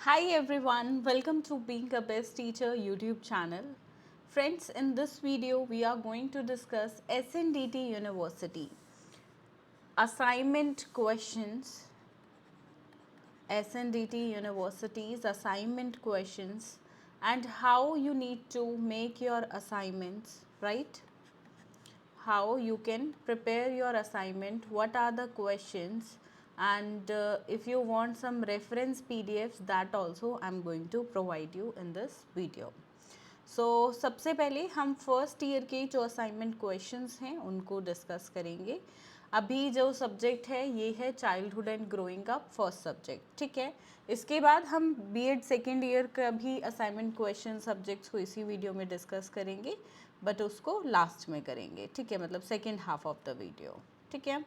Hi everyone, welcome to Being a Best Teacher YouTube channel. Friends, in this video we are going to discuss SNDT University assignment questions, SNDT University's assignment questions and how you need to make your assignments, right? How you can prepare your assignment, what are the questions, and if you want some reference PDFs, that also I'm going to provide you in this video. सो सबसे पहले हम first year के जो assignment questions हैं उनको discuss करेंगे. अभी जो सब्जेक्ट है ये है childhood and growing up first subject, ठीक है. इसके बाद हम बीएड सेकेंड ईयर का भी असाइनमेंट क्वेश्चन सब्जेक्ट्स को इसी वीडियो में डिस्कस करेंगे, बट उसको लास्ट में करेंगे, ठीक है, मतलब second half of the video, ठीक है.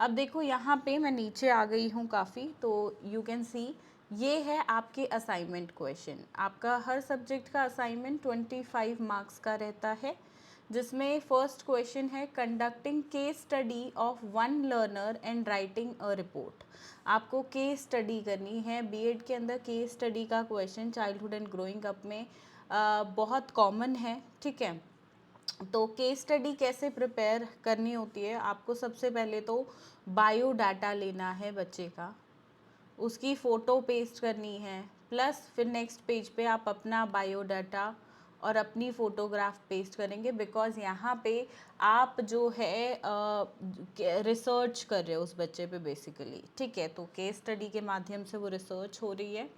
अब देखो यहाँ पे मैं नीचे आ गई हूँ काफ़ी, तो यू कैन सी ये है आपके असाइनमेंट क्वेश्चन. आपका हर सब्जेक्ट का असाइनमेंट 25 मार्क्स का रहता है, जिसमें फर्स्ट क्वेश्चन है conducting case study of one learner and writing a report. आपको केस स्टडी करनी है. बीएड के अंदर केस स्टडी का question childhood and growing up में बहुत कॉमन है, ठीक है. तो केस स्टडी कैसे प्रिपेयर करनी होती है, आपको सबसे पहले तो बायोडाटा लेना है बच्चे का, उसकी फ़ोटो पेस्ट करनी है, प्लस फिर नेक्स्ट पेज पे आप अपना बायोडाटा और अपनी फ़ोटोग्राफ पेस्ट करेंगे, बिकॉज़ यहाँ पे आप जो है रिसर्च कर रहे हो उस बच्चे पे बेसिकली, ठीक है. तो केस स्टडी के माध्यम से वो रिसर्च हो रही है.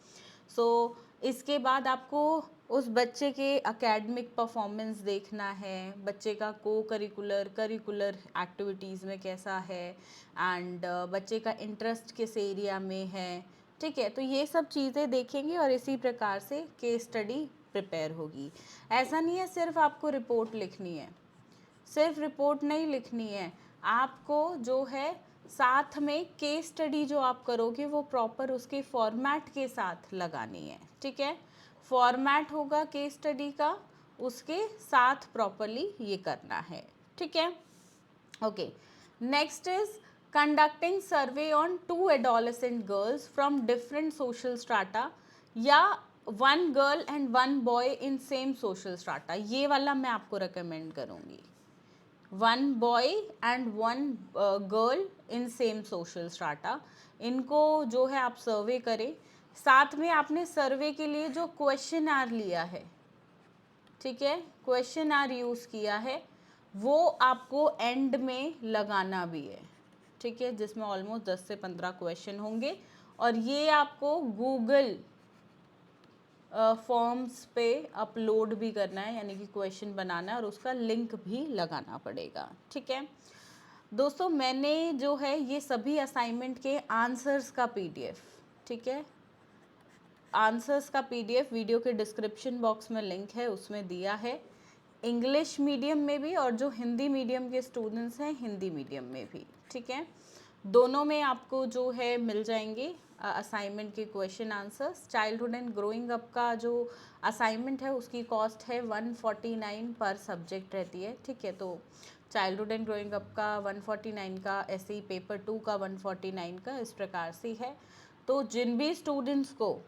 सो इसके बाद आपको उस बच्चे के एकेडमिक परफॉर्मेंस देखना है, बच्चे का को करिकुलर एक्टिविटीज़ में कैसा है, एंड बच्चे का इंटरेस्ट किस एरिया में है, ठीक है. तो ये सब चीज़ें देखेंगे और इसी प्रकार से केस स्टडी प्रिपेयर होगी. ऐसा नहीं है सिर्फ आपको रिपोर्ट लिखनी है, सिर्फ रिपोर्ट नहीं लिखनी है, आपको जो है साथ में केस स्टडी जो आप करोगे वो प्रॉपर उसके फॉर्मेट के साथ लगानी है, ठीक है. फॉर्मेट होगा केस स्टडी का, उसके साथ प्रॉपरली ये करना है, ठीक है. Okay, next is conducting survey on 2 adolescent girls from different social strata या 1 girl and 1 boy in same social strata. ये वाला मैं आपको रिकमेंड करूँगी. 1 boy and 1 girl in same social strata, इनको जो है आप सर्वे करें. साथ में आपने सर्वे के लिए जो क्वेश्चन आर लिया है, ठीक है, क्वेश्चन आर यूज़ किया है, वो आपको एंड में लगाना भी है, ठीक है, जिसमें ऑलमोस्ट 10 से 15 क्वेश्चन होंगे. और ये आपको गूगल फॉर्म्स पे अपलोड भी करना है, यानी कि क्वेश्चन बनाना है और उसका लिंक भी लगाना पड़ेगा, ठीक है. दोस्तों, मैंने जो है ये सभी असाइनमेंट के आंसर्स का पीडीएफ, ठीक है, आंसर्स का पीडीएफ वीडियो के डिस्क्रिप्शन बॉक्स में लिंक है उसमें दिया है, इंग्लिश मीडियम में भी और जो हिंदी मीडियम के स्टूडेंट्स हैं हिंदी मीडियम में भी, ठीक है. दोनों में आपको जो है मिल जाएंगे असाइनमेंट के question answers. Childhood and growing up का जो असाइनमेंट है उसकी कॉस्ट है 149 पर सब्जेक्ट रहती है, ठीक है. तो चाइल्डहुड एंड ग्रोइंग अप का 149 का, ऐसे ही पेपर 2 का 149 का, इस प्रकार से है. तो जिन भी स्टूडेंट्स को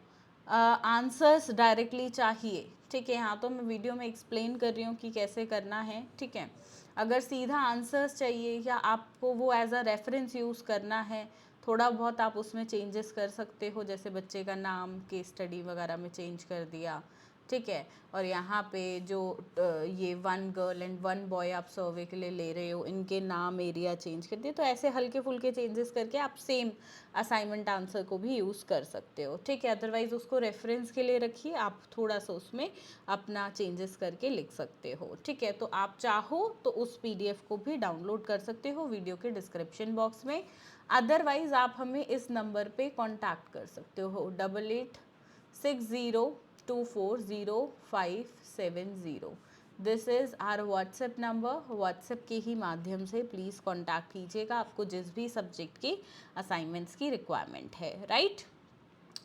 आंसर्स डायरेक्टली चाहिए, ठीक है, यहाँ तो मैं वीडियो में एक्सप्लेन कर रही हूँ कि कैसे करना है, ठीक है. अगर सीधा आंसर्स चाहिए या आपको वो एज अ रेफरेंस यूज़ करना है, थोड़ा बहुत आप उसमें चेंजेस कर सकते हो, जैसे बच्चे का नाम केस स्टडी वगैरह में चेंज कर दिया, ठीक है. और यहाँ पे जो ये 1 गर्ल एंड 1 बॉय आप सर्वे के लिए ले रहे हो, इनके नाम एरिया चेंज कर दिए, तो ऐसे हल्के फुल्के चेंजेस करके आप सेम असाइनमेंट आंसर को भी यूज़ कर सकते हो, ठीक है. अदरवाइज़ उसको रेफरेंस के लिए रखिए, आप थोड़ा सा उसमें अपना चेंजेस करके लिख सकते हो, ठीक है. तो आप चाहो तो उस पीडीएफ को भी डाउनलोड कर सकते हो वीडियो के डिस्क्रिप्शन बॉक्स में. अदरवाइज़ आप हमें इस नंबर पे कांटेक्ट कर सकते हो 8860240570. This is our WhatsApp number. WhatsApp के ही माध्यम से प्लीज़ कांटेक्ट कीजिएगा आपको जिस भी सब्जेक्ट की असाइनमेंट्स की रिक्वायरमेंट है, right.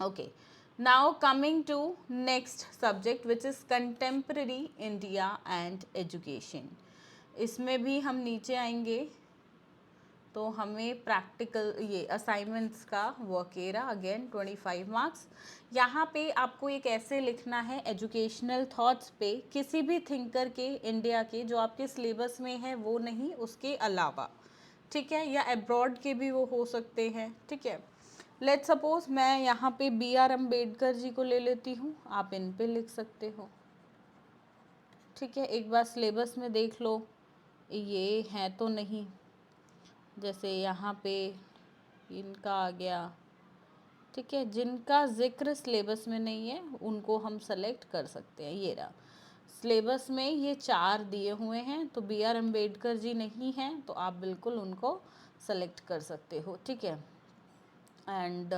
Okay, now coming to next subject which is contemporary India and education. इसमें भी हम नीचे आएंगे तो हमें प्रैक्टिकल ये असाइनमेंट्स का वर्क एरा अगेन 25 मार्क्स। यहाँ पे आपको एक ऐसे लिखना है एजुकेशनल थॉट्स पे किसी भी थिंकर के इंडिया के जो आपके सिलेबस में है वो नहीं, उसके अलावा, ठीक है, या अब्रॉड के भी वो हो सकते हैं, ठीक है। लेट्स सपोज मैं यहाँ पे BR अम्बेडकर जी को ले लेती हूँ, आप इन पे लिख सकते हो, ठीक है। एक बार सिलेबस में देख लो ये है तो नहीं, जैसे यहाँ पे इनका आ गया, ठीक है। जिनका जिक्र सिलेबस में नहीं है उनको हम सेलेक्ट कर सकते हैं। ये रहा सिलेबस में, ये 4 दिए हुए हैं, तो BR अम्बेडकर जी नहीं हैं तो आप बिल्कुल उनको सेलेक्ट कर सकते हो, ठीक है। एंड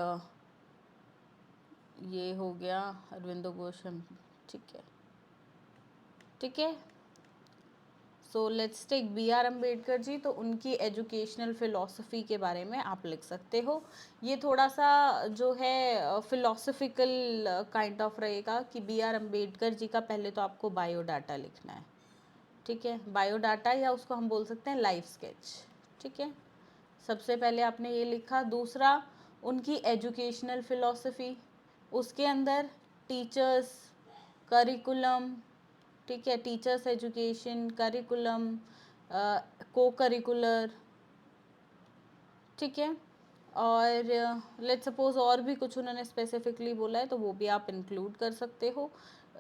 ये हो गया अरविंदो घोष, ठीक है, ठीक है। So let's take BR Ambedkar ji, तो उनकी एजुकेशनल फ़िलॉसफ़ी के बारे में आप लिख सकते हो। ये थोड़ा सा जो है फ़िलॉसफिकल काइंड ऑफ रहेगा कि BR अम्बेडकर जी का पहले तो आपको बायोडाटा लिखना है, ठीक है। बायोडाटा या उसको हम बोल सकते हैं लाइफ स्केच, ठीक है। सबसे पहले आपने ये लिखा। दूसरा, उनकी एजुकेशनल फ़िलॉसफ़ी, उसके अंदर टीचर्स, करिकुलम, ठीक है, टीचर्स एजुकेशन, करिकुलम, को करिकुलर, ठीक है। और लेट्स सपोज और भी कुछ उन्होंने स्पेसिफिकली बोला है तो वो भी आप इंक्लूड कर सकते हो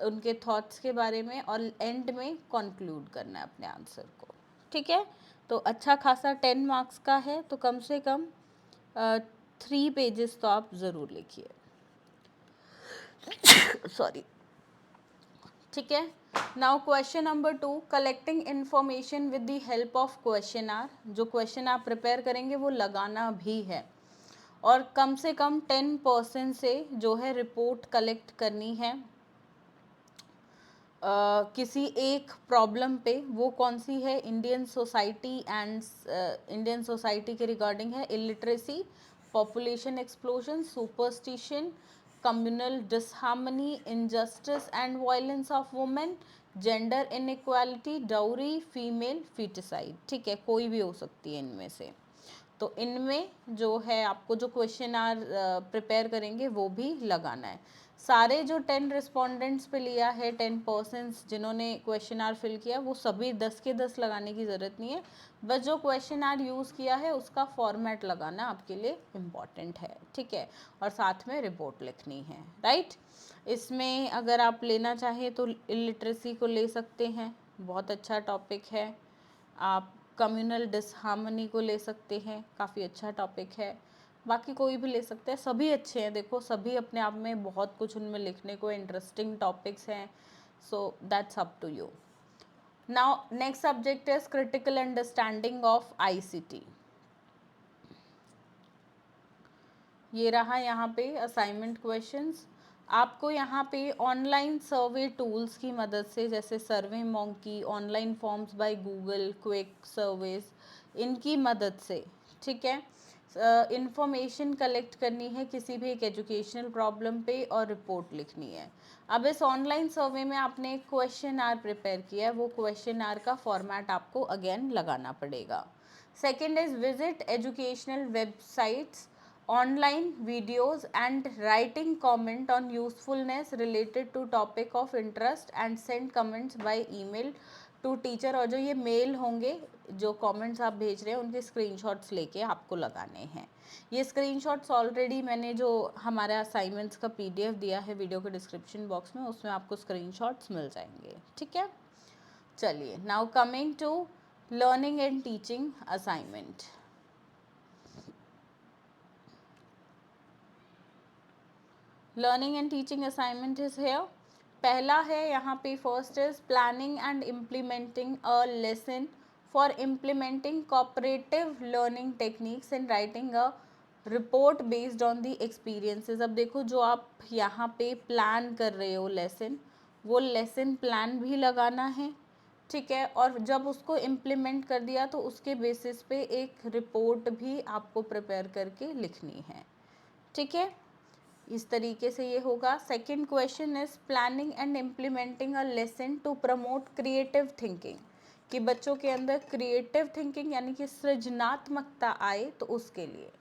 उनके थॉट्स के बारे में, और एंड में कंक्लूड करना है अपने आंसर को, ठीक है। तो अच्छा खासा 10 मार्क्स का है, तो कम से कम 3 पेजेस तो आप ज़रूर लिखिए, सॉरी, ठीक है। Now question number 2, collecting information with the help of question are. जो क्वेश्चन आप प्रिपेयर करेंगे वो लगाना भी है, और कम से कम 10% से जो है रिपोर्ट कलेक्ट करनी है किसी एक प्रॉब्लम पे। वो कौन सी है? Indian society and Indian society के रिगार्डिंग है। Illiteracy, population explosion, superstition, communal disharmony, injustice and violence of women, gender inequality, dowry, female foeticide, ठीक है, कोई भी हो सकती है इनमें से। तो इनमें जो है आपको जो क्वेश्चन आर प्रिपेयर करेंगे वो भी लगाना है। सारे जो 10 रिस्पोंडेंट्स पे लिया है, 10% जिन्होंने क्वेश्चन आर फिल किया, वो सभी 10 के 10 लगाने की ज़रूरत नहीं है। बस जो क्वेश्चन आर यूज़ किया है उसका फॉर्मेट लगाना आपके लिए इम्पॉर्टेंट है, ठीक है। और साथ में रिपोर्ट लिखनी है, राइट। इसमें अगर आप लेना चाहें तो इलिटरेसी को ले सकते हैं, बहुत अच्छा टॉपिक है। आप कम्युनल डिसहार्मनी को ले सकते हैं, काफ़ी अच्छा टॉपिक है। बाकी कोई भी ले सकते हैं, सभी अच्छे हैं। देखो सभी अपने आप में बहुत कुछ उनमें लिखने को इंटरेस्टिंग टॉपिक्स हैं। So that's up to you. Now next subject is critical understanding of ICT। ये रहा यहाँ पे असाइनमेंट क्वेश्चंस। आपको यहाँ पे ऑनलाइन सर्वे टूल्स की मदद से, जैसे Survey Monkey, online forms by Google, quick surveys, इनकी मदद से, ठीक है, इंफॉर्मेशन कलेक्ट करनी है किसी भी एक एजुकेशनल प्रॉब्लम पे और रिपोर्ट लिखनी है। अब इस ऑनलाइन सर्वे में आपने एक क्वेश्चन आर प्रिपेयर किया है, वो क्वेश्चन आर का फॉर्मेट आपको अगेन लगाना पड़ेगा। Second is visit educational websites, online videos and writing comment on usefulness related to topic of interest and send comments by email to teacher। और जो ये मेल होंगे, जो कमेंट्स आप भेज रहे हैं उनके स्क्रीनशॉट्स लेके आपको लगाने हैं। ये स्क्रीनशॉट्स ऑलरेडी मैंने जो हमारे असाइनमेंट्स का PDF दिया है वीडियो के डिस्क्रिप्शन बॉक्स में, उसमें आपको स्क्रीनशॉट्स मिल जाएंगे, ठीक है। चलिए, now coming to learning and teaching assignment. Learning and teaching assignment is here. पहला है यहाँ पे, first is planning and implementing a lesson for implementing cooperative learning techniques and writing a report based on the experiences. अब देखो जो आप यहाँ पे प्लान कर रहे हो लेसन, वो लेसन प्लान भी लगाना है, ठीक है। और जब उसको इम्प्लीमेंट कर दिया तो उसके बेसिस पे एक रिपोर्ट भी आपको प्रिपेयर करके लिखनी है, ठीक है। इस तरीके से ये होगा। Second question is planning and implementing a lesson to promote creative thinking. कि बच्चों के अंदर क्रिएटिव थिंकिंग यानी कि सृजनात्मकता आए, तो उसके लिए।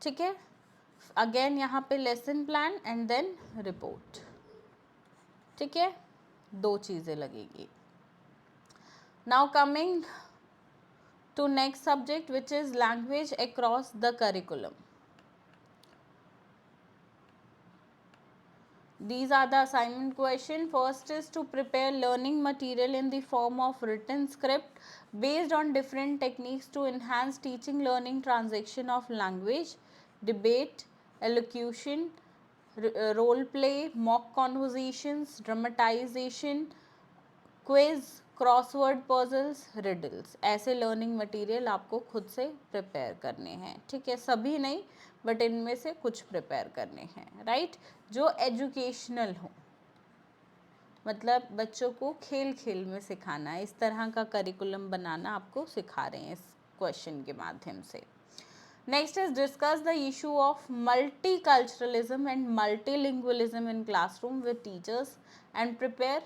ठीक है, अगेन यहाँ पे lesson plan and then report. ठीक है, 2 चीज़ें लगेगी। Now coming to next subject, which is language across the curriculum. These are the assignment question. First is to prepare learning material in the form of written script based on different techniques to enhance teaching learning transaction of language, debate, elocution, role play, mock conversations, dramatization, quiz, crossword puzzles, riddles. ऐसे learning material आपको खुद से prepare करने हैं। ठीक है, सभी नहीं, बट इनमें से कुछ प्रिपेयर करने हैं, राइट, जो एजुकेशनल हो, मतलब बच्चों को खेल खेल में सिखाना है, इस तरह का करिकुलम बनाना आपको सिखा रहे हैं इस क्वेश्चन के माध्यम से। Next is discuss the issue of multiculturalism and multilingualism in classroom with teachers and prepare।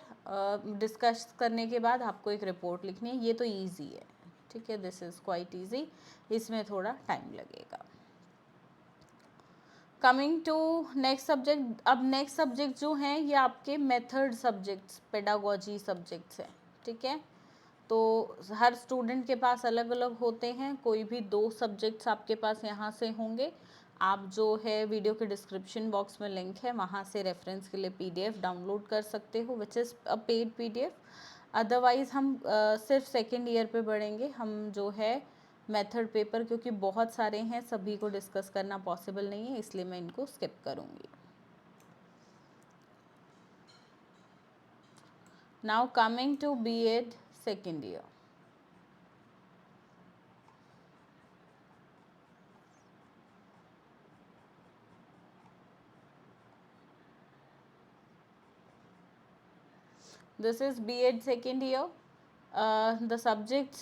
Discuss करने के बाद आपको एक रिपोर्ट लिखनी है। ये तो इजी है, ठीक है, दिस इज़ क्वाइट इजी, इसमें थोड़ा टाइम लगेगा। कमिंग टू नेक्स्ट सब्जेक्ट, अब नेक्स्ट सब्जेक्ट जो हैं ये आपके मेथड सब्जेक्ट्स, पेडागोजी सब्जेक्ट्स हैं। ठीक है, तो हर स्टूडेंट के पास अलग अलग होते हैं, कोई भी 2 सब्जेक्ट्स आपके पास यहाँ से होंगे। आप जो है वीडियो के डिस्क्रिप्शन बॉक्स में लिंक है, वहाँ से रेफरेंस के लिए PDF डाउनलोड कर सकते हो, which is a paid PDF। Otherwise हम सिर्फ सेकेंड ईयर पे बढ़ेंगे, हम जो है मेथड पेपर, क्योंकि बहुत सारे हैं, सभी को डिस्कस करना पॉसिबल नहीं है, इसलिए मैं इनको स्किप करूँगी। Now coming to B.Ed second year. This is B.Ed second year. The subjects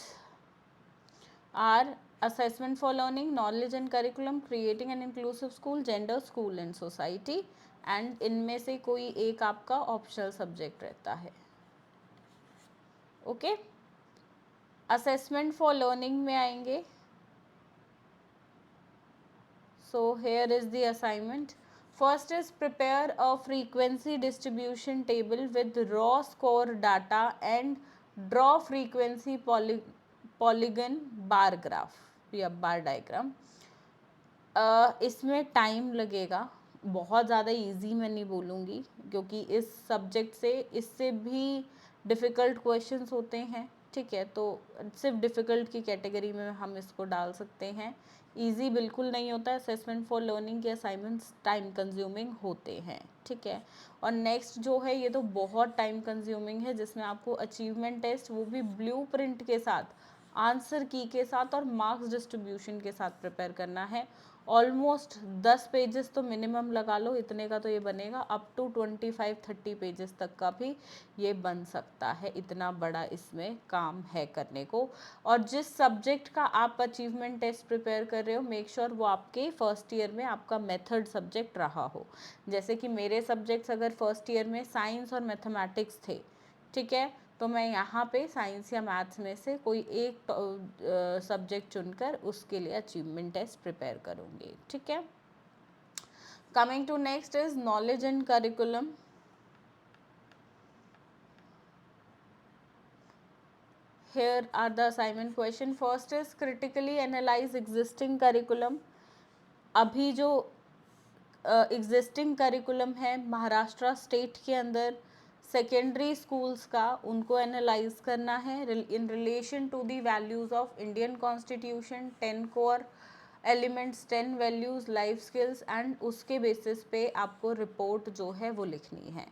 are assessment for learning, knowledge and curriculum, creating an inclusive school, gender, school and society, and इनमें से कोई एक आपका ऑप्शनल सब्जेक्ट रहता है। Okay, assessment for learning में आएंगे। So here is the assignment. First is prepare a frequency distribution table with raw score data and draw frequency polygon bar graph या बार डायग्राम। इसमें टाइम लगेगा, बहुत ज़्यादा इजी मैं नहीं बोलूँगी, क्योंकि इस सब्जेक्ट से इससे भी डिफ़िकल्ट क्वेश्चंस होते हैं। ठीक है, तो सिर्फ डिफ़िकल्ट की कैटेगरी में हम इसको डाल सकते हैं, इजी बिल्कुल नहीं होता है। असेसमेंट फॉर लर्निंग के असाइनमेंट्स टाइम कंज्यूमिंग होते हैं। ठीक है, और नेक्स्ट जो है ये तो बहुत टाइम कंज्यूमिंग है, जिसमें आपको अचीवमेंट टेस्ट, वो भी ब्लूप्रिंट के साथ, आंसर की के साथ और मार्क्स डिस्ट्रीब्यूशन के साथ प्रिपेयर करना है। ऑलमोस्ट 10 पेजेस तो मिनिमम लगा लो, इतने का तो ये बनेगा, अप टू 25-30 पेजेस तक का भी ये बन सकता है, इतना बड़ा इसमें काम है करने को। और जिस सब्जेक्ट का आप अचीवमेंट टेस्ट प्रिपेयर कर रहे हो, मेक श्योर वो आपके फर्स्ट ईयर में आपका मेथड सब्जेक्ट रहा हो। जैसे कि मेरे सब्जेक्ट्स अगर फर्स्ट ईयर में साइंस और मैथमेटिक्स थे, ठीक है, तो मैं यहाँ पे साइंस या मैथ्स में से कोई एक सब्जेक्ट चुनकर उसके लिए अचीवमेंट टेस्ट प्रिपेयर करूँगी। ठीक है, coming to next is knowledge and curriculum. Here are the assignment question. First is critically analyze existing curriculum. अभी जो एग्जिस्टिंग करिकुलम है महाराष्ट्र स्टेट के अंदर सेकेंडरी स्कूल्स का, उनको एनालाइज करना है in relation to the values of Indian constitution, 10 core elements, 10 values, life skills, and उसके बेसिस पे आपको रिपोर्ट जो है वो लिखनी है।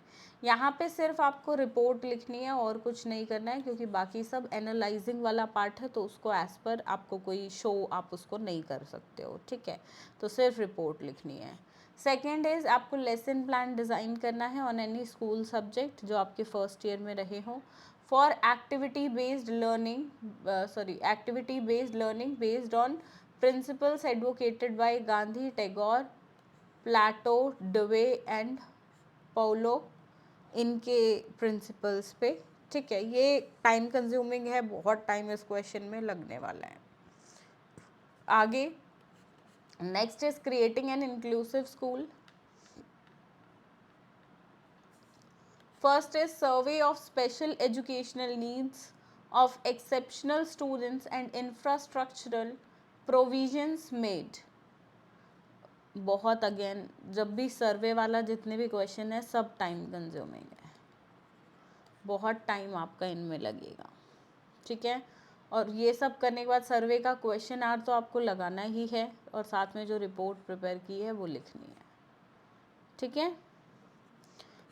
यहाँ पे सिर्फ आपको रिपोर्ट लिखनी है और कुछ नहीं करना है, क्योंकि बाकी सब एनालाइजिंग वाला पार्ट है, तो उसको एज पर आपको कोई शो आप उसको नहीं कर सकते हो। ठीक है, तो सिर्फ रिपोर्ट लिखनी है। सेकेंड इज़ आपको लेसन प्लान डिज़ाइन करना है ऑन एनी स्कूल सब्जेक्ट जो आपके फर्स्ट ईयर में रहे हों, for activity based learning based on principles advocated by Gandhi, Tagore, Plato, Dewey and Paulo, इनके प्रिंसिपल्स पे। ठीक है, ये टाइम कंज्यूमिंग है, बहुत टाइम इस क्वेश्चन में लगने वाला है। आगे next is creating an inclusive school. First is survey of special educational needs of exceptional students and infrastructural provisions made। बहुत अगेन, जब भी सर्वे वाला जितने भी क्वेश्चन है सब टाइम कंज्यूमिंग है, बहुत टाइम आपका इनमें लगेगा। ठीक है, और ये सब करने के बाद सर्वे का क्वेश्चन आर तो आपको लगाना ही है, और साथ में जो रिपोर्ट प्रिपेयर की है वो लिखनी है। ठीक है,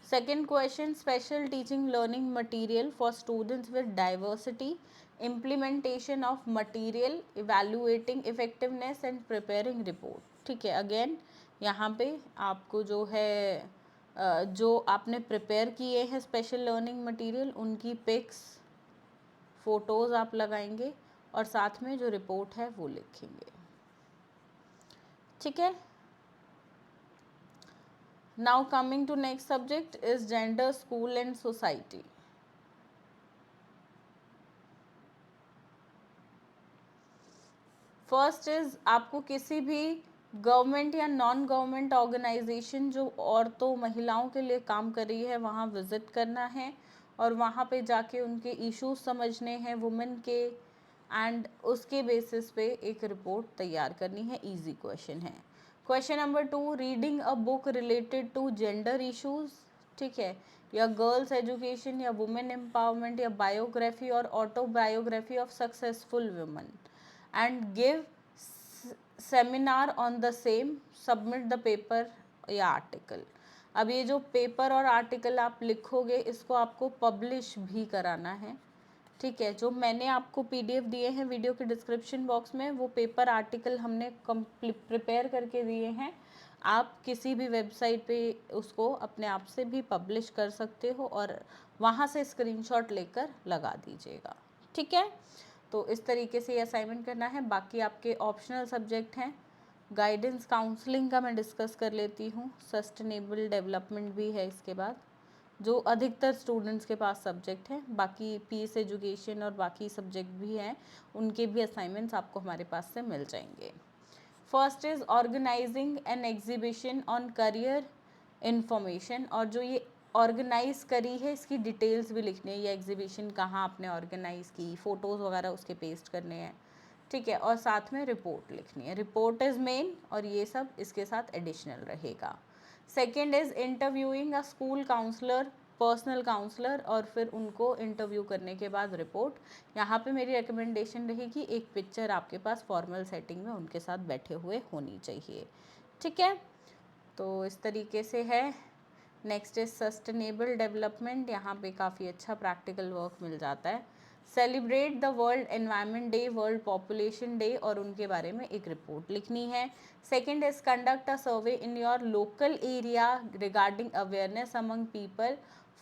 second question, special teaching learning material for students with diversity, implementation of material, evaluating effectiveness and preparing report. ठीक है, अगेन यहाँ पे आपको जो है जो आपने प्रिपेयर किए हैं स्पेशल लर्निंग मटेरियल, उनकी पिक्स, फोटोज़ आप लगाएंगे और साथ में जो रिपोर्ट है वो लिखेंगे। ठीक है, now coming to next subject is gender, school and society. First is आपको किसी भी गवर्नमेंट या नॉन गवर्नमेंट ऑर्गेनाइजेशन जो औरतों महिलाओं के लिए काम कर रही है वहाँ विजिट करना है और वहाँ पे जाके उनके इश्यूज समझने हैं वुमेन के, एंड उसके बेसिस पे एक रिपोर्ट तैयार करनी है। इजी क्वेश्चन है। Question number 2, reading a book related to gender issues. ठीक है, या गर्ल्स एजुकेशन या वुमेन एम्पावरमेंट या बायोग्राफी और autobiography of successful women and give seminar on the same, submit the paper या आर्टिकल। अब ये जो पेपर और आर्टिकल आप लिखोगे इसको आपको पब्लिश भी कराना है। ठीक है, जो मैंने आपको पीडीएफ दिए हैं वीडियो के डिस्क्रिप्शन बॉक्स में, वो पेपर आर्टिकल हमने प्रिपेयर करके दिए हैं। आप किसी भी वेबसाइट पे उसको अपने आप से भी पब्लिश कर सकते हो और वहाँ से स्क्रीनशॉट लेकर लगा दीजिएगा। ठीक है, तो इस तरीके से ये असाइनमेंट करना है। बाकी आपके ऑप्शनल सब्जेक्ट हैं। गाइडेंस काउंसलिंग का मैं डिस्कस कर लेती हूँ, सस्टेनेबल डेवलपमेंट भी है इसके बाद, जो अधिकतर स्टूडेंट्स के पास सब्जेक्ट है। बाकी पीस एजुकेशन और बाकी सब्जेक्ट भी हैं, उनके भी असाइनमेंट्स आपको हमारे पास से मिल जाएंगे। First is organising an exhibition on career information, और जो ये ऑर्गेनाइज करी है इसकी डिटेल्स भी लिखनी है। ये एग्जीबिशन कहाँ आपने ऑर्गेनाइज की, फ़ोटोज़ वगैरह उसके पेस्ट करने हैं। ठीक है, और साथ में रिपोर्ट लिखनी है। रिपोर्ट इज़ मेन और ये सब इसके साथ एडिशनल रहेगा। Second is interviewing a school counsellor, personal counsellor, और फिर उनको इंटरव्यू करने के बाद रिपोर्ट। यहाँ पे मेरी रिकमेंडेशन रहेगी एक पिक्चर आपके पास फॉर्मल सेटिंग में उनके साथ बैठे हुए होनी चाहिए। ठीक है, तो इस तरीके से है। नेक्स्ट इज सस्टेनेबल डेवलपमेंट, यहाँ पे काफ़ी अच्छा प्रैक्टिकल वर्क मिल जाता है। Celebrate the world environment day, world population day, और उनके बारे में एक रिपोर्ट लिखनी है। Second is conduct a survey in your local area regarding awareness among people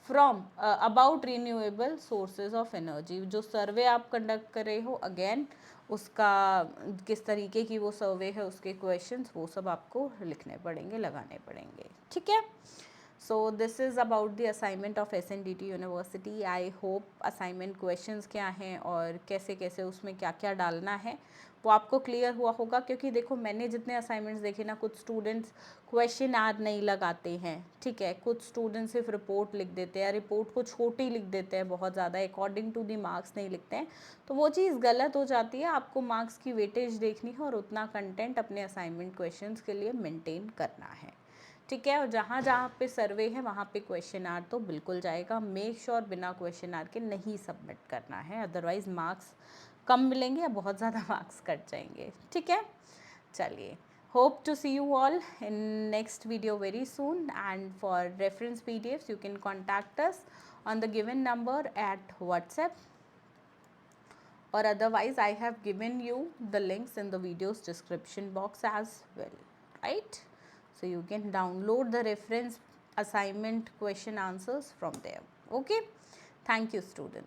from about renewable sources of energy. जो सर्वे आप कंडक्ट कर रहे हो, अगेन उसका किस तरीके की वो सर्वे है, उसके क्वेश्चंस वो सब आपको लिखने पड़ेंगे, लगाने पड़ेंगे। ठीक है, so this is about the assignment of SNDT University. I hope assignment questions क्या हैं और कैसे कैसे उसमें क्या क्या डालना है वो आपको क्लियर हुआ होगा। क्योंकि देखो मैंने जितने असाइनमेंट्स देखे ना, कुछ स्टूडेंट्स क्वेश्चन आर नहीं लगाते हैं। ठीक है, कुछ स्टूडेंट्स सिर्फ रिपोर्ट लिख देते हैं, रिपोर्ट को छोटी लिख देते हैं, बहुत ज़्यादा अकॉर्डिंग टू दी मार्क्स नहीं लिखते हैं, तो वो चीज़ गलत हो जाती है। आपको मार्क्स की वेटेज देखनी है और उतना कंटेंट अपने असाइनमेंट क्वेश्चंस के लिए मेंटेन करना है। ठीक है, और जहाँ जहाँ पे सर्वे है वहाँ पे क्वेश्चन आर तो बिल्कुल जाएगा। मेक श्योर बिना क्वेश्चन आर के नहीं सबमिट करना है, अदरवाइज मार्क्स कम मिलेंगे या बहुत ज़्यादा मार्क्स कट जाएंगे। ठीक है, चलिए, hope to see you all in next video very soon, and for reference PDFs you can contact us on the given number at WhatsApp, or otherwise I have given you the links in the video's description box as well, right? So you can download the reference assignment question answers from there. Okay, thank you students.